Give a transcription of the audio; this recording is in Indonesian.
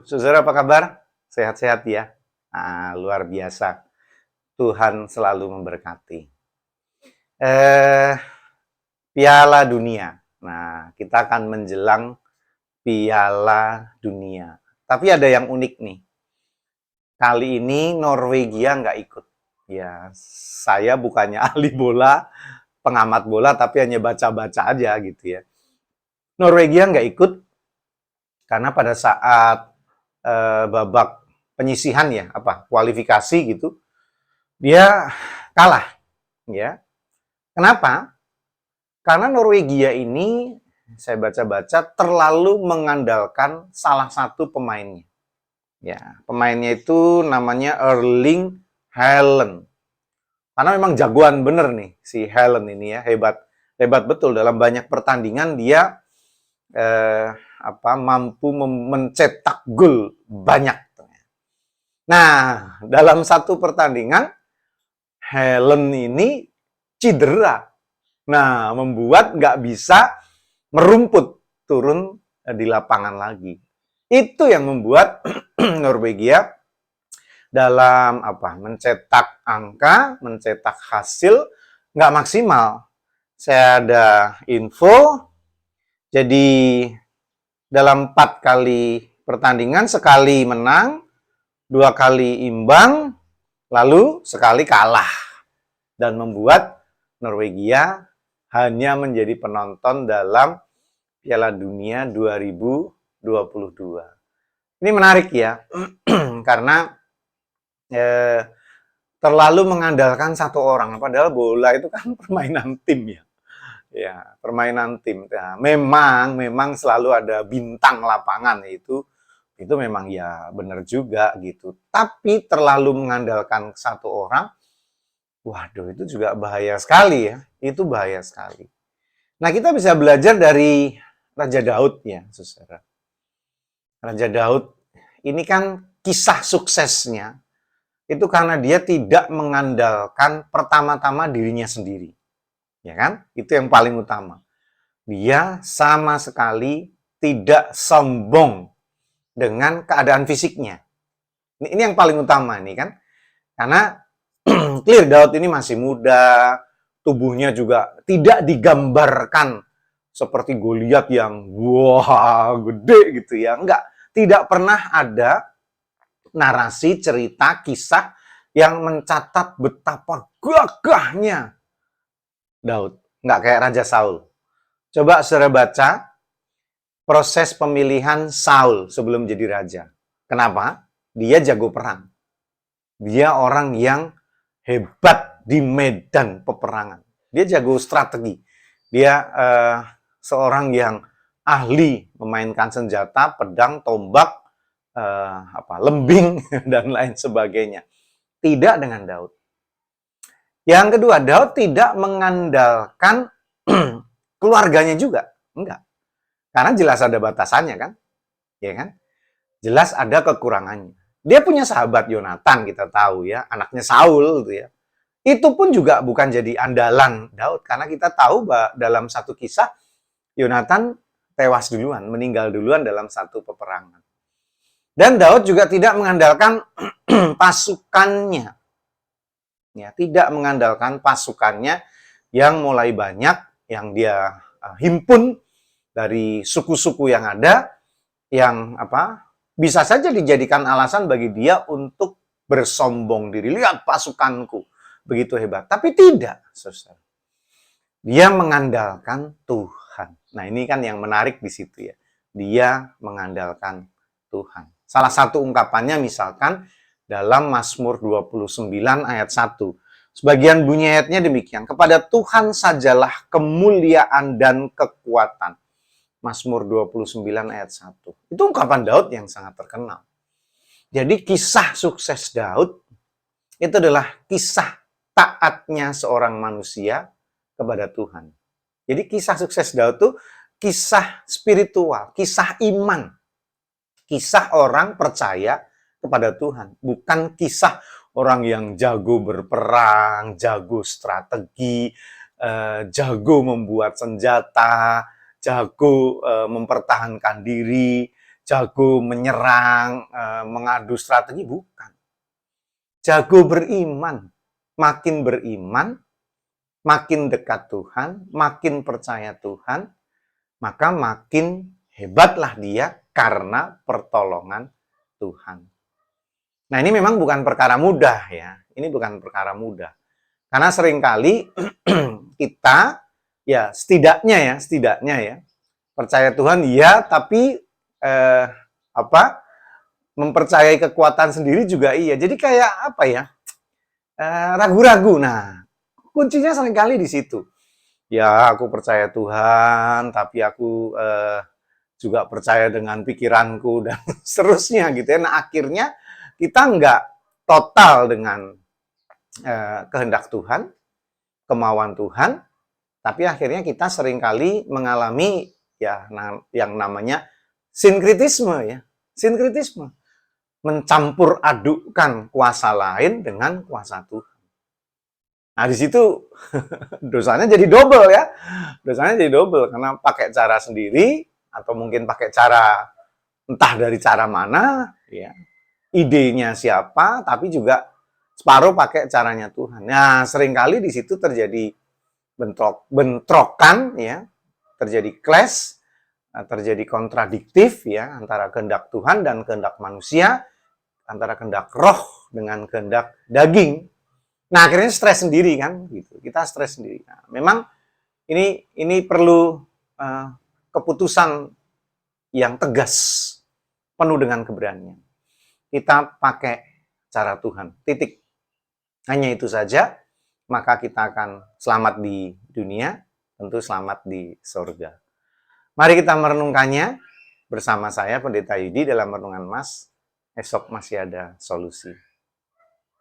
Saudara apa kabar? Sehat-sehat ya? Luar biasa. Tuhan selalu memberkati. Eh, Piala Dunia. Nah, kita akan menjelang Piala Dunia. Tapi ada yang unik nih. Kali ini Norwegia nggak ikut. Ya, saya bukannya ahli bola, pengamat bola, tapi hanya baca-baca aja gitu ya. Norwegia nggak ikut karena pada saat babak penyisihan ya, kualifikasi gitu, dia kalah ya. Kenapa? Karena Norwegia ini saya baca-baca terlalu mengandalkan salah satu pemainnya. Ya, pemainnya itu namanya Erling Haaland. Karena memang jagoan bener nih si Haaland ini ya, hebat hebat betul dalam banyak pertandingan dia mampu mencetak gol banyak. Nah, dalam satu pertandingan Haaland ini cedera. Nah, membuat nggak bisa merumput turun di lapangan lagi. Itu yang membuat Norwegia dalam mencetak angka, mencetak hasil nggak maksimal. Saya ada info, jadi dalam 4 kali pertandingan, sekali menang, 2 kali imbang, lalu sekali kalah. Dan membuat Norwegia hanya menjadi penonton dalam Piala Dunia 2022. Ini menarik ya, karena terlalu mengandalkan satu orang. Padahal bola itu kan permainan tim ya. Ya, permainan tim. Nah, memang selalu ada bintang lapangan itu memang ya benar juga gitu. Tapi terlalu mengandalkan satu orang, waduh itu juga bahaya sekali ya. Itu bahaya sekali. Nah, kita bisa belajar dari Raja Daud ya, saudara. Raja Daud ini kan kisah suksesnya itu karena dia tidak mengandalkan pertama-tama dirinya sendiri. Ya kan? Itu yang paling utama. Dia sama sekali tidak sombong dengan keadaan fisiknya. Ini yang paling utama nih kan. Karena clear Daud ini masih muda, tubuhnya juga tidak digambarkan seperti Goliat yang wah gede gitu ya. Enggak, tidak pernah ada narasi, cerita, kisah yang mencatat betapa gagahnya Daud. Enggak kayak Raja Saul. Coba saudara baca proses pemilihan Saul sebelum jadi raja. Kenapa? Dia jago perang. Dia orang yang hebat di medan peperangan. Dia jago strategi. Dia seorang yang ahli memainkan senjata, pedang, tombak, lembing dan lain sebagainya. Tidak dengan Daud. Yang kedua, Daud tidak mengandalkan keluarganya juga. Enggak. Karena jelas ada batasannya kan? Ya kan? Jelas ada kekurangannya. Dia punya sahabat Yonatan, kita tahu ya, anaknya Saul gitu ya. Itu pun juga bukan jadi andalan Daud karena kita tahu bahwa dalam satu kisah Yonatan tewas duluan, meninggal duluan dalam satu peperangan. Dan Daud juga tidak mengandalkan pasukannya. Ya, tidak mengandalkan pasukannya yang mulai banyak yang dia himpun dari suku-suku yang ada yang bisa saja dijadikan alasan bagi dia untuk bersombong diri. Lihat pasukanku, begitu hebat. Tapi tidak, saudara. Dia mengandalkan Tuhan. Nah, ini kan yang menarik di situ ya. Dia mengandalkan Tuhan. Salah satu ungkapannya misalkan dalam Mazmur 29 ayat 1. Sebagian bunyi ayatnya demikian. Kepada Tuhan sajalah kemuliaan dan kekuatan. Mazmur 29 ayat 1. Itu ungkapan Daud yang sangat terkenal. Jadi kisah sukses Daud itu adalah kisah taatnya seorang manusia kepada Tuhan. Jadi kisah sukses Daud itu kisah spiritual, kisah iman. Kisah orang percaya kepada Tuhan. Bukan kisah orang yang jago berperang, jago strategi, jago membuat senjata, jago mempertahankan diri, jago menyerang, mengadu strategi, bukan. Jago beriman, makin dekat Tuhan, makin percaya Tuhan, maka makin hebatlah dia karena pertolongan Tuhan. Nah, ini memang bukan perkara mudah ya. Ini bukan perkara mudah. Karena seringkali kita setidaknya ya percaya Tuhan ya, tapi mempercayai kekuatan sendiri juga iya. Jadi kayak apa ya? Ragu-ragu. Nah, kuncinya seringkali di situ. Ya, aku percaya Tuhan, tapi aku juga percaya dengan pikiranku dan seterusnya gitu ya. Nah, akhirnya kita nggak total dengan kehendak Tuhan, kemauan Tuhan, tapi akhirnya kita seringkali mengalami yang namanya sinkritisme ya. Sinkritisme. Mencampur adukkan kuasa lain dengan kuasa Tuhan. Nah, di situ dosanya jadi double ya. Dosanya jadi double karena pakai cara sendiri atau mungkin pakai cara entah dari cara mana ya. Idenya siapa, tapi juga separuh pakai caranya Tuhan. Nah, seringkali di situ terjadi bentrokan ya, terjadi clash, terjadi kontradiktif ya antara kehendak Tuhan dan kehendak manusia, antara kehendak roh dengan kehendak daging. Nah, akhirnya stres sendiri kan gitu. Kita stres sendiri. Nah, memang ini perlu keputusan yang tegas, penuh dengan keberanian. Kita pakai cara Tuhan. Titik. Hanya itu saja, maka kita akan selamat di dunia, tentu selamat di surga. Mari kita merenungkannya bersama saya, Pendeta Yudi, dalam Renungan Mas. Esok masih ada solusi.